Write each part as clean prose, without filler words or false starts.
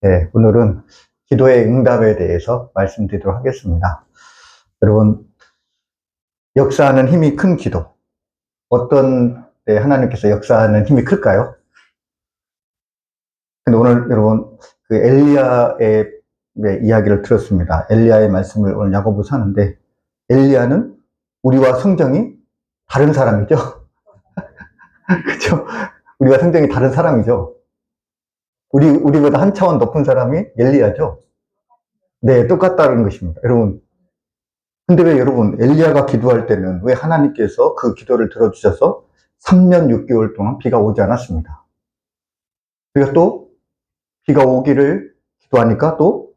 네, 오늘은 기도의 응답에 대해서 말씀드리도록 하겠습니다. 여러분, 역사하는 힘이 큰 기도. 어떤 때 하나님께서 역사하는 힘이 클까요? 근데 오늘 여러분, 그 엘리야의 이야기를 들었습니다. 엘리야의 말씀을 오늘 야고보서 하는데, 엘리야는 우리와 성정이 다른 사람이죠? 그죠? 우리와 성정이 다른 사람이죠? 우리보다 한 차원 높은 사람이 엘리야죠? 네, 똑같다는 것입니다. 여러분, 근데 왜 여러분, 엘리야가 기도할 때는 왜 하나님께서 그 기도를 들어주셔서 3년 6개월 동안 비가 오지 않았습니다. 그리고 또 비가 오기를 기도하니까 또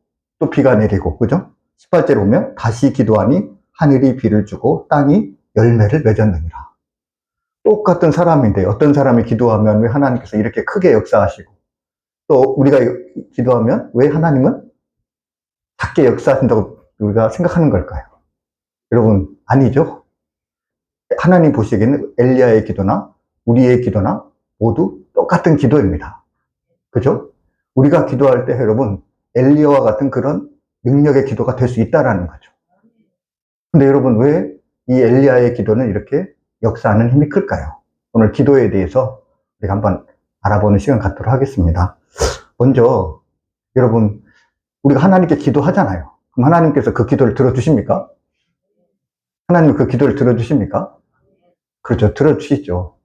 비가 내리고, 그죠? 18절에 보면 다시 기도하니 하늘이 비를 주고 땅이 열매를 맺었느니라. 똑같은 사람인데 어떤 사람이 기도하면 왜 하나님께서 이렇게 크게 역사하시고 또 우리가 기도하면 왜 하나님은 작게 역사하신다고 우리가 생각하는 걸까요? 여러분, 아니죠? 하나님 보시기에는 엘리야의 기도나 우리의 기도나 모두 똑같은 기도입니다. 그죠? 우리가 기도할 때 여러분, 엘리야와 같은 그런 능력의 기도가 될 수 있다는 거죠. 근데 여러분, 왜 이 엘리야의 기도는 이렇게 역사하는 힘이 클까요? 오늘 기도에 대해서 우리가 한번 알아보는 시간 갖도록 하겠습니다. 먼저 여러분, 우리가 하나님께 기도하잖아요. 그럼 하나님께서 그 기도를 들어주십니까? 하나님 그 기도를 들어주십니까? 그렇죠. 들어주시죠.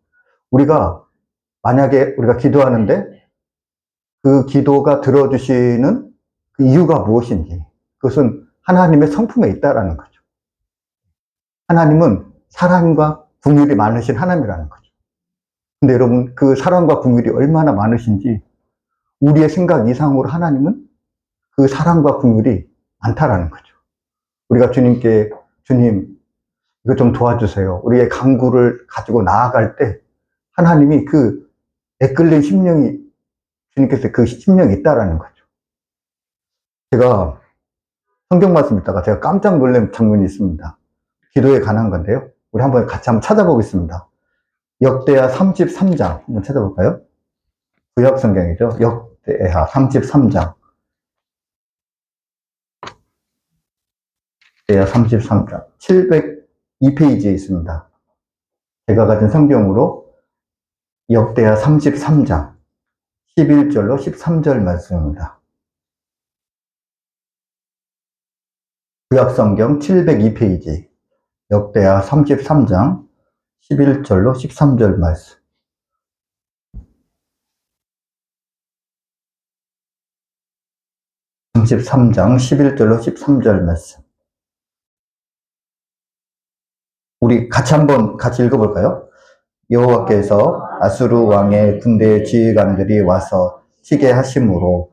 만약에 우리가 기도하는데 그 기도가 들어주시는 그 이유가 무엇인지, 그것은 하나님의 성품에 있다라는 거죠. 하나님은 사랑과 긍휼이 많으신 하나님이라는 거죠. 근데 여러분, 그 사랑과 긍휼이 얼마나 많으신지 우리의 생각 이상으로 하나님은 그 사랑과 긍휼이 많다라는 거죠. 우리가 주님께, 주님 이거 좀 도와주세요, 우리의 간구를 가지고 나아갈 때 하나님이 그 애끓는 심령이, 주님께서 그 심령이 있다라는 거죠. 제가 성경 말씀 읽다가 제가 깜짝 놀란 장면이 있습니다. 기도에 관한 건데요. 우리 같이 한번 찾아보겠습니다. 역대하 33장 한번 찾아볼까요? 구약 성경이죠. 역대하 33장. 역대하 33장. 702페이지에 있습니다. 제가 가진 성경으로 역대하 33장 11절로 13절 말씀입니다. 구약 성경 702페이지. 역대하 33장 11절로 13절 말씀. (33장) 11절로 13절 말씀. 우리 같이 읽어볼까요? 여호와께서 아수르 왕의 군대 지휘관들이 와서 치게 하심으로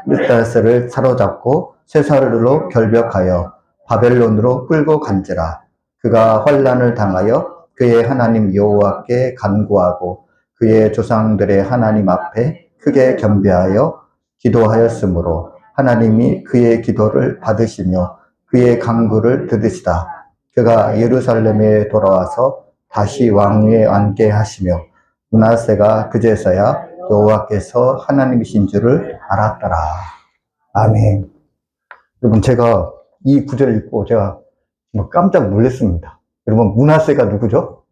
문하세를 사로잡고 쇠사르로 결벽하여 바벨론으로 끌고 간지라. 그가 환난을 당하여 그의 하나님 여호와께 간구하고 그의 조상들의 하나님 앞에 크게 겸비하여 기도하였으므로 하나님이 그의 기도를 받으시며 그의 간구를 들으시다. 그가 예루살렘에 돌아와서 다시 왕위에 앉게 하시며 므낫세가 그제서야 여호와께서 하나님이신 줄을 알았더라. 아멘. 여러분, 제가 이 구절을 읽고 제가 깜짝 놀랐습니다. 여러분, 므낫세가 누구죠?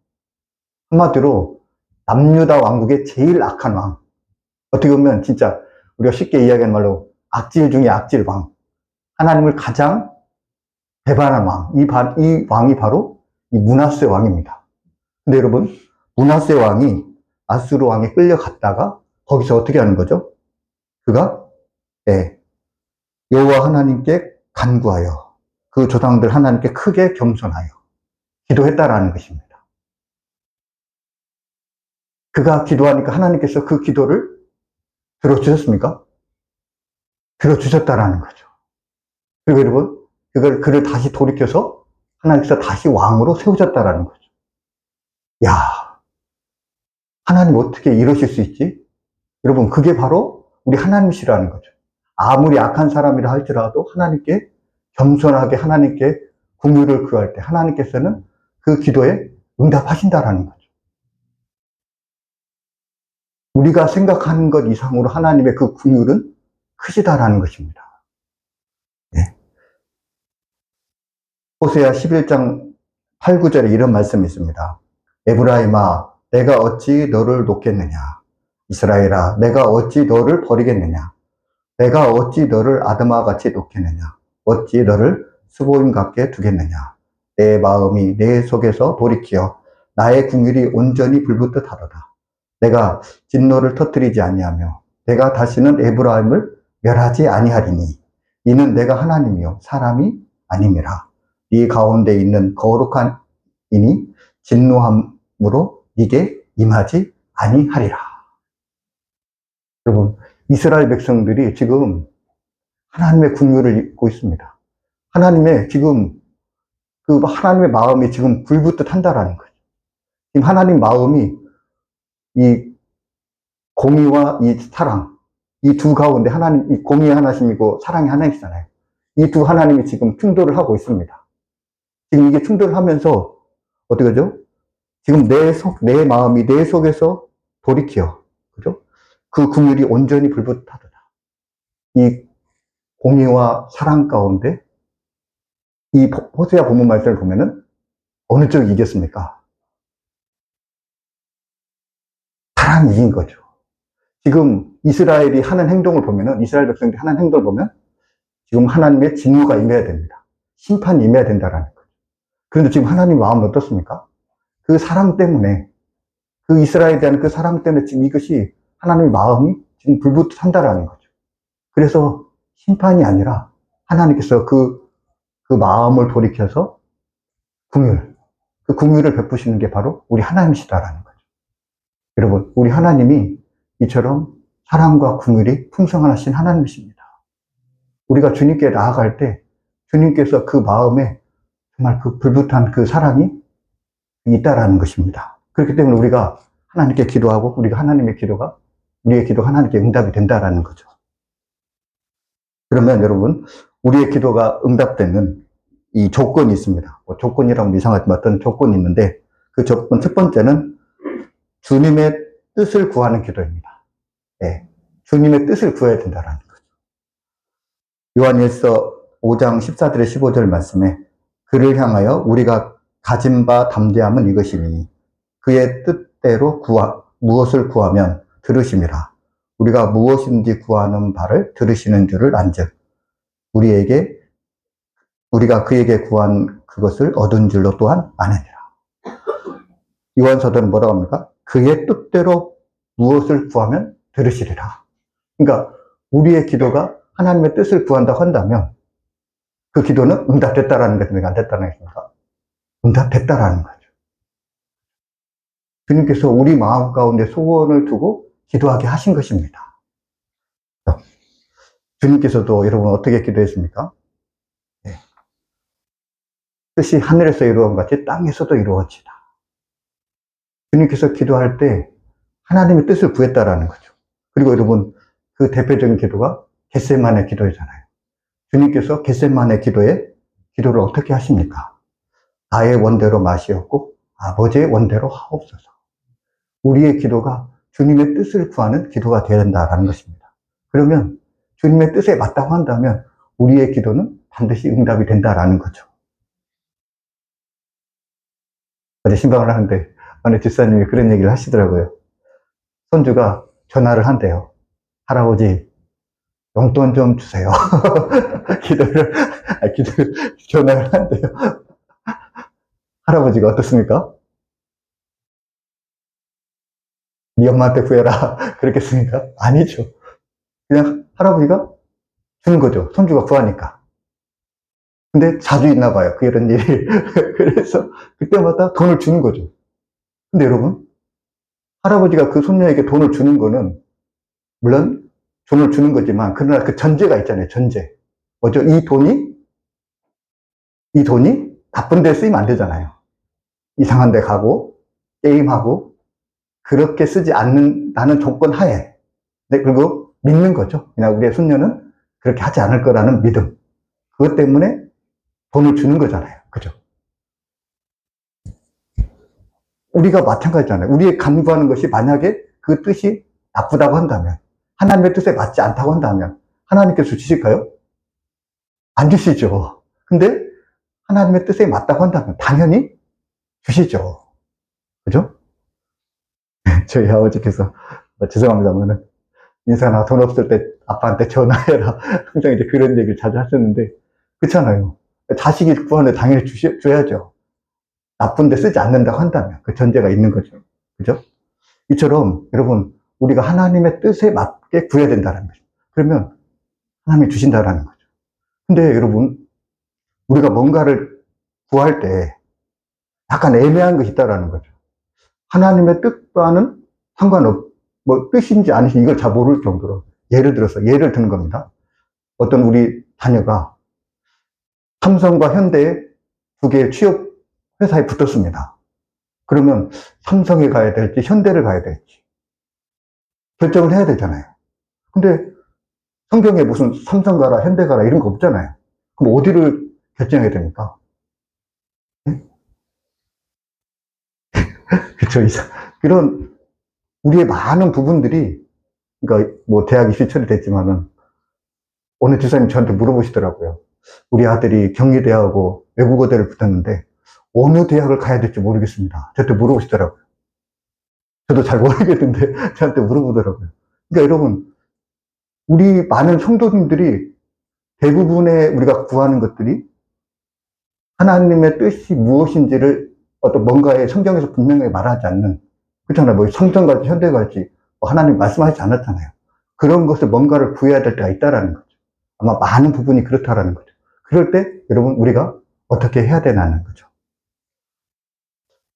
한마디로 남유다 왕국의 제일 악한 왕. 어떻게 보면 진짜 우리가 쉽게 이야기하는 말로 악질 중에 악질 왕. 하나님을 가장 배반한 왕. 이 왕이 바로 이 므낫세 왕입니다. 근데 여러분, 므낫세 왕이 아수르 왕에 끌려갔다가 거기서 어떻게 하는 거죠? 그가 여호와 하나님께 간구하여 그 조상들 하나님께 크게 겸손하여 기도했다라는 것입니다. 그가 기도하니까 하나님께서 그 기도를 들어주셨습니까? 들어주셨다라는 거죠. 그리고 여러분, 그를 다시 돌이켜서 하나님께서 다시 왕으로 세우셨다라는 거죠. 야, 하나님 어떻게 이러실 수 있지? 여러분, 그게 바로 우리 하나님이시라는 거죠. 아무리 악한 사람이라 할지라도 하나님께 겸손하게 하나님께 긍휼을 구할 때 하나님께서는 그 기도에 응답하신다라는 거죠. 우리가 생각하는 것 이상으로 하나님의 그 긍휼은 크시다라는 것입니다. 예. 호세아 11장 8, 9절에 이런 말씀이 있습니다. 에브라임아, 내가 어찌 너를 놓겠느냐? 이스라엘아, 내가 어찌 너를 버리겠느냐? 내가 어찌 너를 아드마 같이 놓겠느냐? 어찌 너를 수보임 같게 두겠느냐? 내 마음이 내 속에서 돌이키어 나의 궁율이 온전히 불붙듯 하도다. 내가 진노를 터뜨리지 아니하며 내가 다시는 에브라임을 멸하지 아니하리니 이는 내가 하나님이요 사람이 아님이라. 네 가운데 있는 거룩한 이니 진노함으로 네게 임하지 아니하리라. 여러분, 이스라엘 백성들이 지금 하나님의 궁율을 입고 있습니다. 하나님의 지금 그 하나님의 마음이 지금 불붙듯 한다라는 거죠. 지금 하나님 마음이 이 공의와 이 사랑, 이 두 가운데 하나님, 이 공의 하나님이고 사랑이 하나님이잖아요. 이 두 하나님이 지금 충돌을 하고 있습니다. 지금 이게 충돌을 하면서 어떻게 하죠? 지금 내 마음이 내 속에서 돌이켜. 그죠? 그 궁율이 온전히 불붙하도다. 이 공의와 사랑 가운데 이 호세아 본문 말씀을 보면은 어느 쪽이 이겼습니까? 사랑이 이긴 거죠. 지금 이스라엘이 하는 행동을 보면은, 이스라엘 백성들이 하는 행동을 보면 지금 하나님의 진노가 임해야 됩니다. 심판이 임해야 된다라는 거죠. 그런데 지금 하나님 마음은 어떻습니까? 그 사랑 때문에, 그 이스라엘에 대한 그 사랑 때문에 지금 이것이 하나님의 마음이 지금 불붙한다라는 거죠. 그래서 심판이 아니라 하나님께서 그 마음을 돌이켜서 그 궁율을 베푸시는 게 바로 우리 하나님이시다라는 거죠. 여러분, 우리 하나님이 이처럼 사랑과 궁율이 풍성하신 하나님이십니다. 우리가 주님께 나아갈 때 주님께서 그 마음에 정말 그 불붙한 그 사랑이 있다라는 것입니다. 그렇기 때문에 우리가 하나님께 기도하고 우리가 하나님의 기도가 우리의 기도가 하나님께 응답이 된다라는 거죠. 그러면 여러분, 우리의 기도가 응답되는 이 조건이 있습니다. 조건이라면 이상하지만 어떤 조건이 있는데 그 조건 첫 번째는 주님의 뜻을 구하는 기도입니다. 네, 주님의 뜻을 구해야 된다는 거죠. 요한일서 5장 14절에 15절 말씀에 그를 향하여 우리가 가진 바 담대함은 이것이니 그의 뜻대로 무엇을 구하면 들으심이라. 우리가 무엇인지 구하는 바를 들으시는 줄을 안즉 우리가 그에게 구한 그것을 얻은 줄로 또한 아느니라. 요한사도는 뭐라고 합니까? 그의 뜻대로 무엇을 구하면 들으시리라. 그러니까 우리의 기도가 하나님의 뜻을 구한다고 한다면 그 기도는 응답됐다라는 것입니까? 안 됐다는 것입니까? 응답됐다라는 거죠. 주님께서 우리 마음 가운데 소원을 두고 기도하게 하신 것입니다. 주님께서도 여러분 어떻게 기도했습니까? 네. 뜻이 하늘에서 이루어진 같이 땅에서도 이루어지다. 주님께서 기도할 때 하나님의 뜻을 구했다라는 거죠. 그리고 여러분 그 대표적인 기도가 겟세마네 기도잖아요. 주님께서 겟세마네 기도를 어떻게 하십니까? 나의 원대로 마시옵고 아버지의 원대로 하옵소서. 우리의 기도가 주님의 뜻을 구하는 기도가 되어야 된다는 것입니다. 그러면 주님의 뜻에 맞다고 한다면 우리의 기도는 반드시 응답이 된다라는 거죠. 어제 신방을 하는데 어느 집사님이 그런 얘기를 하시더라고요. 손주가 전화를 한대요. 할아버지 용돈 좀 주세요. 전화를 한대요. 할아버지가 어떻습니까? 네 엄마한테 구해라. 그렇겠습니까? 아니죠. 그냥 할아버지가 주는 거죠. 손주가 구하니까. 근데 자주 있나 봐요. 그런 일이. 그래서 그때마다 돈을 주는 거죠. 근데 여러분, 할아버지가 그 손녀에게 돈을 주는 거는 물론 돈을 주는 거지만 그러나 그 전제가 있잖아요. 전제. 뭐죠? 이 돈이 나쁜 데 쓰이면 안 되잖아요. 이상한 데 가고 게임하고 그렇게 쓰지 않는다는 조건 하에. 네, 그리고 믿는 거죠. 그냥 우리의 손녀는 그렇게 하지 않을 거라는 믿음. 그것 때문에 돈을 주는 거잖아요. 그죠? 우리가 마찬가지잖아요. 우리의 간구하는 것이 만약에 그 뜻이 나쁘다고 한다면, 하나님의 뜻에 맞지 않다고 한다면, 하나님께서 주실까요? 안 주시죠. 근데 하나님의 뜻에 맞다고 한다면 당연히 주시죠. 그죠? 저희 아버지께서, 죄송합니다만은, 인사나 돈 없을 때 아빠한테 전화해라. 항상 이제 그런 얘기를 자주 하셨는데, 그렇잖아요. 자식이 구하는데 당연히 줘야죠. 나쁜데 쓰지 않는다고 한다면 그 전제가 있는 거죠. 그죠? 이처럼 여러분, 우리가 하나님의 뜻에 맞게 구해야 된다는 거죠. 그러면 하나님이 주신다는 거죠. 근데 여러분, 우리가 뭔가를 구할 때 약간 애매한 것이 있다는 거죠. 하나님의 뜻과는 뭐 뜻인지 아닌지 이걸 잘 모를 정도로, 예를 드는 겁니다. 어떤 우리 자녀가 삼성과 현대 두 개의 취업 회사에 붙었습니다. 그러면 삼성에 가야 될지 현대를 가야 될지 결정을 해야 되잖아요. 근데 성경에 무슨 삼성 가라 현대 가라 이런 거 없잖아요. 그럼 어디를 결정해야 됩니까? 그렇죠. 그런 우리의 많은 부분들이, 그러니까 뭐 대학 입시 처리됐지만은 어느 집사님 저한테 물어보시더라고요. 우리 아들이 경희대하고 외국어대를 붙었는데 어느 대학을 가야 될지 모르겠습니다. 저한테 물어보시더라고요. 저도 잘 모르겠는데 저한테 물어보더라고요. 그러니까 여러분, 우리 많은 성도님들이 대부분의 우리가 구하는 것들이 하나님의 뜻이 무엇인지를 어떤 뭔가에 성경에서 분명히 말하지 않는, 그렇잖아요. 뭐 삼성 갈지 현대 갈지 뭐 하나님 말씀하지 않았잖아요. 그런 것을 뭔가를 구해야 될 때가 있다라는 거죠. 아마 많은 부분이 그렇다라는 거죠. 그럴 때 여러분, 우리가 어떻게 해야 되나는 거죠.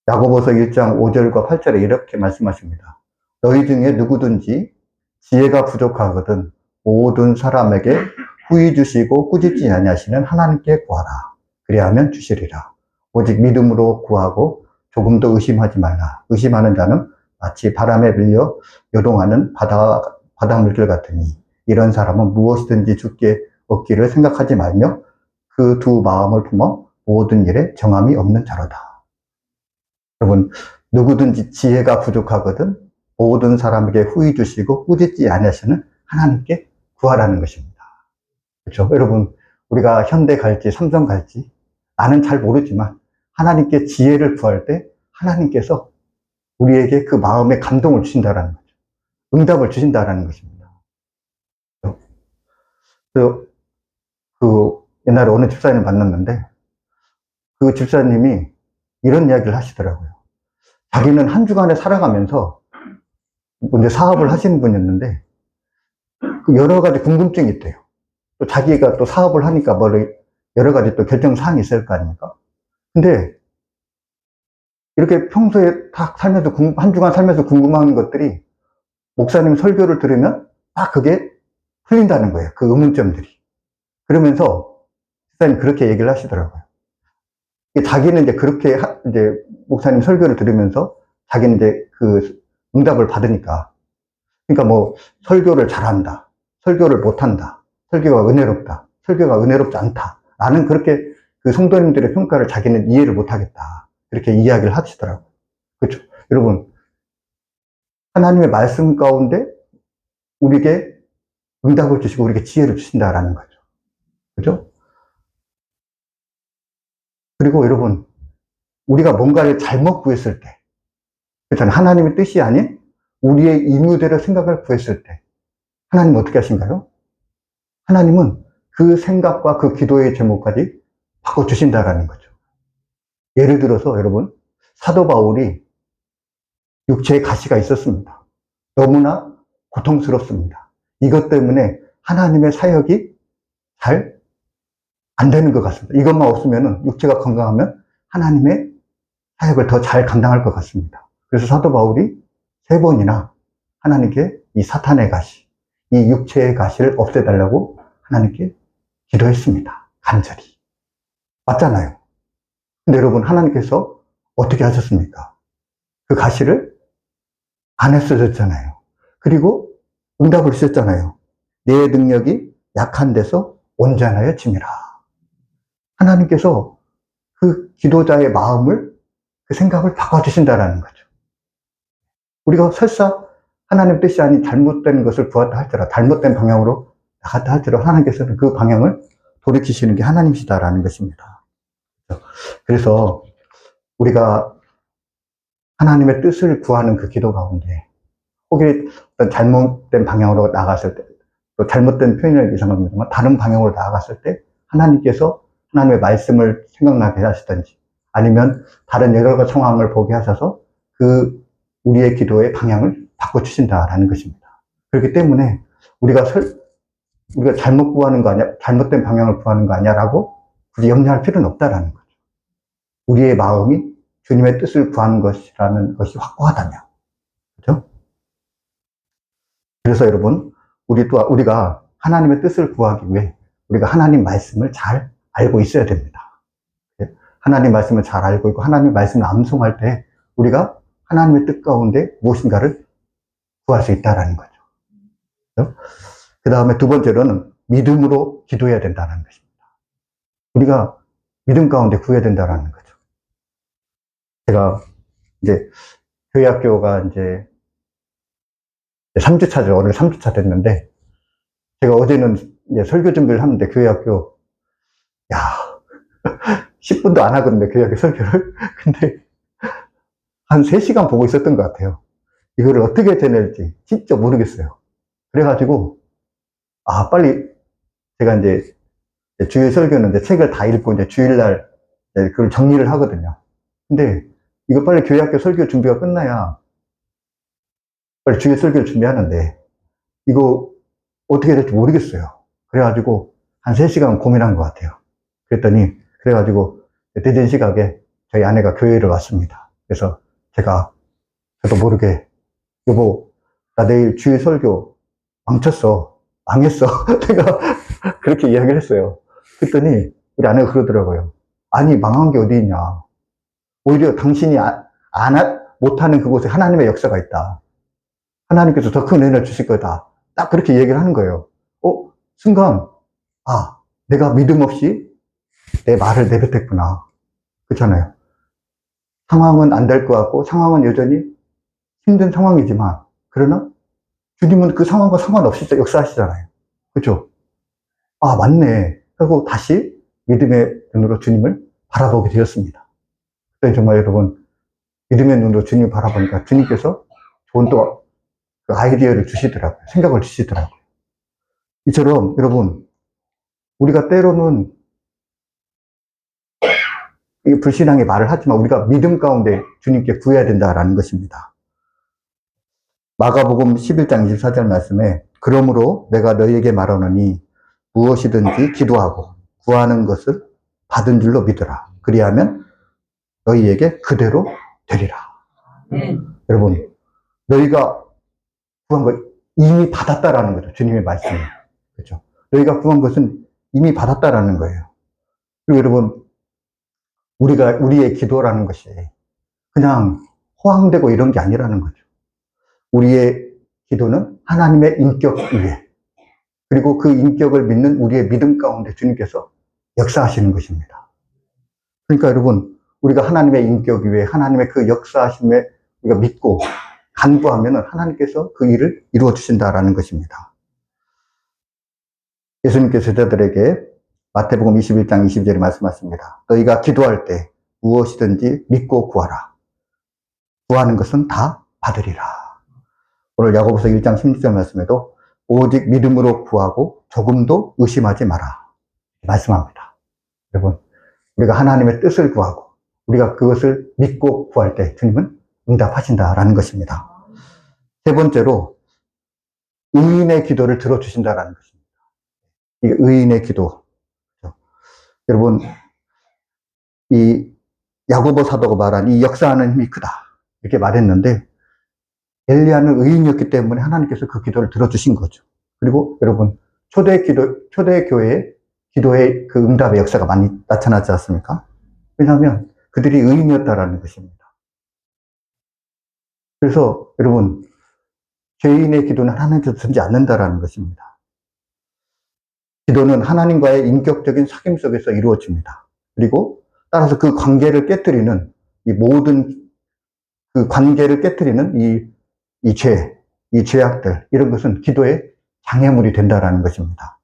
야고보서 1장 5절과 8절에 이렇게 말씀하십니다. 너희 중에 누구든지 지혜가 부족하거든 모든 사람에게 후히 주시고 꾸짖지 아니하시는 하나님께 구하라. 그리하면 주시리라. 오직 믿음으로 구하고 조금도 의심하지 말라. 의심하는 자는 마치 바람에 밀려 요동하는 바닷물결 같으니 이런 사람은 무엇이든지 주께 얻기를 생각하지 말며 그 두 마음을 품어 모든 일에 정함이 없는 자로다. 여러분, 누구든지 지혜가 부족하거든 모든 사람에게 후히 주시고 꾸짖지 아니하시는 하나님께 구하라는 것입니다. 그렇죠? 여러분, 우리가 현대 갈지 삼성 갈지 나는 잘 모르지만 하나님께 지혜를 구할 때 하나님께서 우리에게 그 마음의 감동을 주신다는 거죠. 응답을 주신다는 것입니다. 그 옛날에 어느 집사님을 만났는데 그 집사님이 이런 이야기를 하시더라고요. 자기는 한 주간에 살아가면서 이제 사업을 하시는 분이었는데 그 여러 가지 궁금증이 있대요. 또 자기가 또 사업을 하니까 뭐 여러 가지 또 결정 사항이 있을 거 아닙니까? 근데 이렇게 평소에 딱 살면서 한 주간 살면서 궁금한 것들이 목사님 설교를 들으면 딱 그게 풀린다는 거예요. 그 의문점들이. 그러면서 목사님 그렇게 얘기를 하시더라고요. 자기는 이제 그렇게 이제 목사님 설교를 들으면서 자기는 이제 그 응답을 받으니까, 그러니까 뭐 설교를 잘한다, 설교를 못한다, 설교가 은혜롭다, 설교가 은혜롭지 않다 라는 그렇게 그 성도님들의 평가를 자기는 이해를 못하겠다 그렇게 이야기를 하시더라고요. 그렇죠? 여러분, 하나님의 말씀 가운데 우리에게 응답을 주시고 우리에게 지혜를 주신다라는 거죠. 그죠? 그리고 여러분, 우리가 뭔가를 잘못 구했을 때, 그렇잖아요. 하나님의 뜻이 아닌 우리의 임무대로 생각을 구했을 때, 하나님은 어떻게 하신가요? 하나님은 그 생각과 그 기도의 제목까지 바꿔주신다라는 거죠. 예를 들어서 여러분, 사도 바울이 육체의 가시가 있었습니다. 너무나 고통스럽습니다. 이것 때문에 하나님의 사역이 잘 안 되는 것 같습니다. 이것만 없으면, 육체가 건강하면 하나님의 사역을 더 잘 감당할 것 같습니다. 그래서 사도 바울이 3번이나 하나님께 이 사탄의 가시, 이 육체의 가시를 없애달라고 하나님께 기도했습니다. 간절히. 맞잖아요. 근데 여러분, 하나님께서 어떻게 하셨습니까? 그 가시를 안 했어졌잖아요. 그리고 응답을 주셨잖아요. 내 능력이 약한 데서 온전하여 짐이라. 하나님께서 그 기도자의 마음을, 그 생각을 바꿔주신다는 거죠. 우리가 설사 하나님 뜻이 아닌 잘못된 것을 구했다 할지라도, 잘못된 방향으로 나갔다 할지라도 하나님께서는 그 방향을 돌이키시는 게 하나님이시다라는 것입니다. 그래서 우리가 하나님의 뜻을 구하는 그 기도 가운데 혹시 어떤 잘못된 방향으로 나갔을 때, 또 잘못된 표현을 이상합니다만 다른 방향으로 나아갔을 때 하나님께서 하나님의 말씀을 생각나게 하시든지 아니면 다른 여러 가지 상황을 보게 하셔서 그 우리의 기도의 방향을 바꿔주신다라는 것입니다. 그렇기 때문에 우리가 잘못 구하는 거 아니야, 잘못된 방향을 구하는 거 아니야라고 굳이 염려할 필요는 없다라는 거죠. 우리의 마음이 주님의 뜻을 구하는 것이라는 것이 확고하다면, 그렇죠? 그래서 여러분, 우리가 하나님의 뜻을 구하기 위해 우리가 하나님 말씀을 잘 알고 있어야 됩니다. 하나님 말씀을 잘 알고 있고 하나님 말씀을 암송할 때 우리가 하나님의 뜻 가운데 무엇인가를 구할 수 있다는 거죠. 그 다음에 두 번째로는 믿음으로 기도해야 된다는 것입니다. 우리가 믿음 가운데 구해야 된다는 거죠. 제가 이제 교회 학교가 이제 3주차죠. 오늘 3주차 됐는데 제가 어제는 이제 설교 준비를 하는데 교회 학교 10분도 안 하거든요. 교회 학교 설교를. 근데 한 3시간 보고 있었던 것 같아요. 이거를 어떻게 되낼지 진짜 모르겠어요. 그래가지고 빨리 제가 이제 주일 설교는 이제 책을 다 읽고 이제 주일날 그걸 정리를 하거든요. 근데 이거 빨리 교회 학교 설교 준비가 끝나야 빨리 주일 설교를 준비하는데 이거 어떻게 될지 모르겠어요. 그래가지고 한 3시간 고민한 것 같아요. 그래가지고 늦은 시각에 저희 아내가 교회를 왔습니다. 그래서 저도 모르게 여보, 나 내일 주일 설교 망쳤어. 망했어. 제가 그렇게 이야기를 했어요. 그랬더니 우리 아내가 그러더라고요. 아니, 망한 게 어디 있냐. 오히려 당신이 못하는 그곳에 하나님의 역사가 있다. 하나님께서 더 큰 은혜를 주실 거다. 딱 그렇게 얘기를 하는 거예요. 순간, 내가 믿음 없이 내 말을 내뱉었구나. 그렇잖아요. 상황은 안 될 것 같고, 상황은 여전히 힘든 상황이지만, 그러나 주님은 그 상황과 상관없이 역사하시잖아요. 그렇죠? 맞네. 하고 다시 믿음의 눈으로 주님을 바라보게 되었습니다. 그때 정말 여러분, 믿음의 눈으로 주님을 바라보니까 주님께서 좋은 또 그 아이디어를 주시더라고요. 생각을 주시더라고요. 이처럼 여러분, 우리가 때로는 불신앙의 말을 하지만 우리가 믿음 가운데 주님께 구해야 된다라는 것입니다. 마가복음 11장 24절 말씀에 그러므로 내가 너희에게 말하노니 무엇이든지 기도하고 구하는 것을 받은 줄로 믿으라. 그리하면 너희에게 그대로 되리라. 여러분, 너희가 구한 것 이미 받았다라는 거죠. 주님의 말씀이. 그렇죠? 너희가 구한 것은 이미 받았다라는 거예요. 그리고 여러분, 우리의 기도라는 것이 그냥 호황되고 이런 게 아니라는 거죠. 우리의 기도는 하나님의 인격 위에, 그리고 그 인격을 믿는 우리의 믿음 가운데 주님께서 역사하시는 것입니다. 그러니까 여러분, 우리가 하나님의 인격 위에 하나님의 그 역사하심에 우리가 믿고 간구하면 하나님께서 그 일을 이루어 주신다라는 것입니다. 예수님께서 저들에게 마태복음 21장 22절에 말씀하십니다. 너희가 기도할 때 무엇이든지 믿고 구하라. 구하는 것은 다 받으리라. 오늘 야고보서 1장 16절 말씀에도 오직 믿음으로 구하고 조금도 의심하지 마라. 말씀합니다. 여러분, 우리가 하나님의 뜻을 구하고 우리가 그것을 믿고 구할 때 주님은 응답하신다라는 것입니다. 세 번째로 의인의 기도를 들어주신다라는 것입니다. 이게 의인의 기도. 여러분, 이 야고보 사도가 말한 이 역사하는 힘이 크다 이렇게 말했는데 엘리야는 의인이었기 때문에 하나님께서 그 기도를 들어주신 거죠. 그리고 여러분, 초대교회의 기도의 그 응답의 역사가 많이 나타나지 않습니까? 왜냐하면 그들이 의인이었다라는 것입니다. 그래서 여러분, 죄인의 기도는 하나님께서 듣지 않는다라는 것입니다. 기도는 하나님과의 인격적인 사귐 속에서 이루어집니다. 그리고 따라서 그 관계를 깨뜨리는 이 모든 그 관계를 깨뜨리는 이 죄악들, 이런 것은 기도의 장애물이 된다라는 것입니다.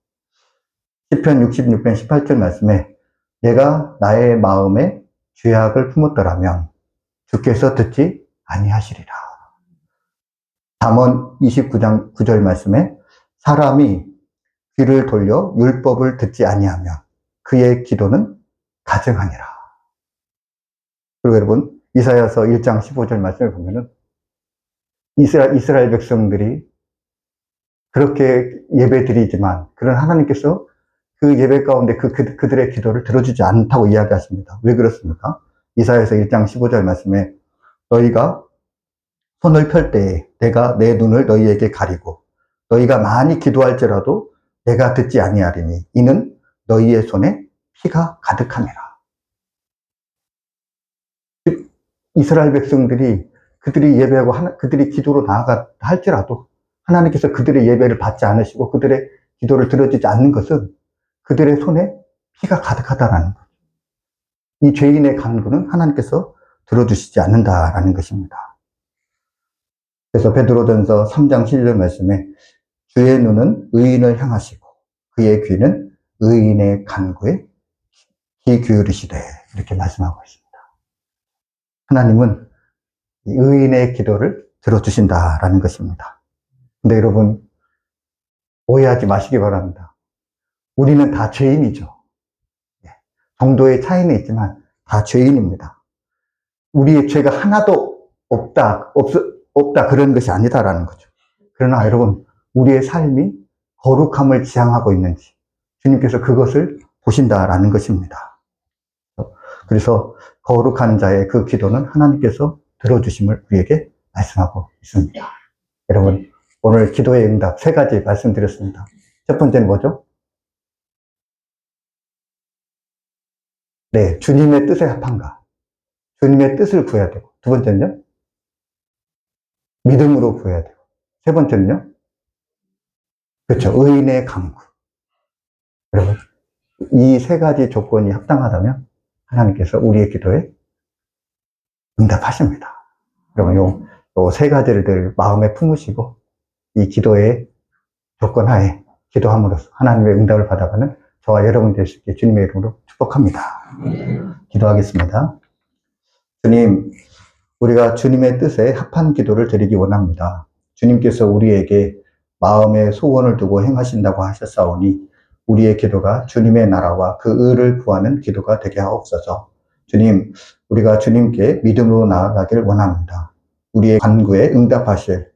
시편 66편 18절 말씀에 내가 나의 마음에 죄악을 품었더라면 주께서 듣지 아니하시리라. 잠언 29장 9절 말씀에 사람이 귀를 돌려 율법을 듣지 아니하면 그의 기도는 가증하니라. 그리고 여러분 이사야서 1장 15절 말씀을 보면은 이스라엘 백성들이 그렇게 예배 드리지만 그런 하나님께서 그 예배 가운데 그들의 기도를 들어주지 않다고 이야기하십니다. 왜 그렇습니까? 이사야서 1장 15절 말씀에 너희가 손을 펼 때에 내가 내 눈을 너희에게 가리고 너희가 많이 기도할지라도 내가 듣지 아니하리니 이는 너희의 손에 피가 가득함이라. 이스라엘 백성들이 그들이 예배하고 그들이 기도로 나아가 할지라도 하나님께서 그들의 예배를 받지 않으시고 그들의 기도를 들어주지 않는 것은 그들의 손에 피가 가득하다라는 거죠. 이 죄인의 간구는 하나님께서 들어주시지 않는다라는 것입니다. 그래서 베드로전서 3장 11절 말씀에 주의 눈은 의인을 향하시고 그의 귀는 의인의 간구에 귀 기울이시되 이렇게 말씀하고 있습니다. 하나님은 의인의 기도를 들어주신다라는 것입니다. 근데 여러분 오해하지 마시기 바랍니다. 우리는 다 죄인이죠. 정도의 차이는 있지만 다 죄인입니다. 우리의 죄가 하나도 없다 그런 것이 아니다라는 거죠. 그러나 여러분 우리의 삶이 거룩함을 지향하고 있는지 주님께서 그것을 보신다라는 것입니다. 그래서 거룩한 자의 그 기도는 하나님께서 들어주심을 우리에게 말씀하고 있습니다. 여러분 오늘 기도의 응답 3가지 말씀드렸습니다. 첫 번째는 뭐죠? 네, 주님의 뜻에 합한가. 주님의 뜻을 구해야 되고, 두 번째는요? 믿음으로 구해야 되고, 세 번째는요? 그렇죠. 의인의 간구. 여러분, 이 3가지 조건이 합당하다면 하나님께서 우리의 기도에 응답하십니다. 여러분, 요 3가지를 늘 마음에 품으시고 이 기도의 조건 하에 기도함으로써 하나님의 응답을 받아가는 저와 여러분 될 수 있게 주님의 이름으로 축복합니다. 기도하겠습니다. 주님, 우리가 주님의 뜻에 합한 기도를 드리기 원합니다. 주님께서 우리에게 마음의 소원을 두고 행하신다고 하셨사오니 우리의 기도가 주님의 나라와 그 의를 구하는 기도가 되게 하옵소서. 주님, 우리가 주님께 믿음으로 나아가길 원합니다. 우리의 간구에 응답하실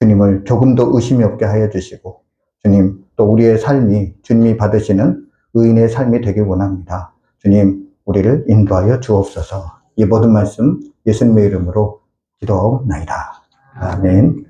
주님을 조금도 의심이 없게 하여 주시고 주님, 또 우리의 삶이 주님이 받으시는 의인의 삶이 되길 원합니다. 주님, 우리를 인도하여 주옵소서. 이 모든 말씀 예수님의 이름으로 기도하옵나이다. 아멘.